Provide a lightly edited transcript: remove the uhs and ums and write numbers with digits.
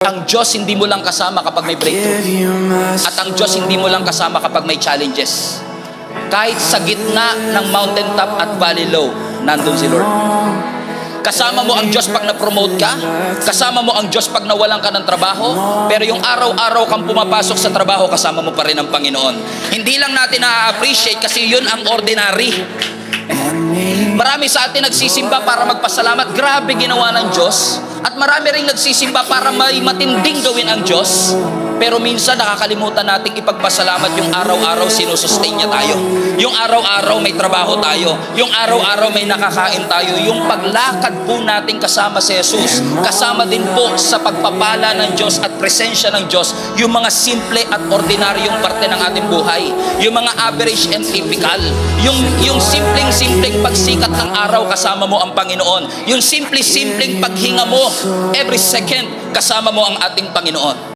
Ang Diyos hindi mo lang kasama kapag may breakthrough. At ang Diyos hindi mo lang kasama kapag may challenges. Kahit sa gitna ng mountaintop at valley low, nandun si Lord. Kasama mo ang Diyos pag na-promote ka. Kasama mo ang Diyos pag nawalan ka ng trabaho. Pero yung araw-araw kang pumapasok sa trabaho, kasama mo pa rin ang Panginoon. Hindi lang natin na-appreciate kasi yun ang ordinary. Marami sa atin nagsisimba para magpasalamat. Grabe ginawa ng Diyos. At marami rin nagsisimba para may matinding gawin ang Diyos. Pero minsan nakakalimutan nating ipagpasalamat yung araw-araw sinusustain niya tayo. Yung araw-araw may trabaho tayo. Yung araw-araw may nakakain tayo. Yung paglakad po natin kasama si Jesus, kasama din po sa pagpapala ng Diyos at presensya ng Diyos, yung mga simple at ordinaryong parte ng ating buhay. Yung mga average and typical. Yung simpleng pagsikat ng araw, kasama mo ang Panginoon. Yung simpleng paghinga mo, every second, kasama mo ang ating Panginoon.